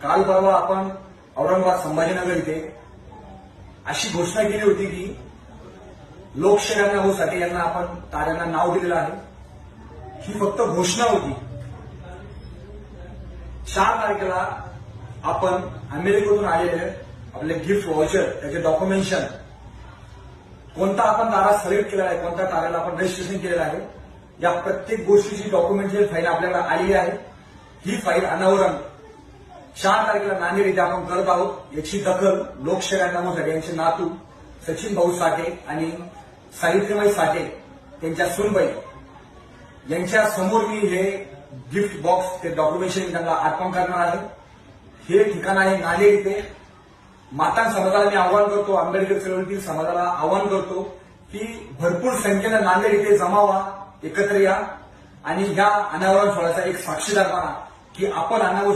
काल परवा आपण औरंगाबाद संभाजीनगर इथे अशी घोषणा केली होती की लोकशाहीला होसाठी यांना आपण ताऱ्यांना नाव दिलेलं आहे. ही फक्त घोषणा होती. 4 तारखेला आपण अमेरिकेतून आलेले आपले गिफ्ट व्हाउचर त्याचे डॉक्युमेंटेशन कोणता आपण तारा सिलेक्ट केलेला आहे, कोणत्या ताऱ्याला आपण रजिस्ट्रेशन केलेलं आहे, या प्रत्येक गोष्टीची डॉक्युमेंटेशन फाईल आपल्याला आलेली आहे. ही फाईल अनावरण 4 तारखेला नांदेड इथे आपण करत आहोत. याची दखल लोकशाही नामोसाठी यांचे नातू सचिन भाऊ साठे आणि सावित्रीबाई साठे त्यांच्या सुनबाई यांच्या समोर मी हे गिफ्ट बॉक्स ते डॉक्युमेंटेशन त्यांना अर्पण करणार आहे. हे ठिकाण आहे नांदेड इथे. माता समाजाला मी आवाहन करतो, आंबेडकर चळवळीतील समाजाला आवाहन करतो की भरपूर संख्येनं नांदेड इथे जमा व्हा, एकत्र या आणि ह्या अनावरण सोहळ्याचा एक साक्षीदार बना की आपण अनावरण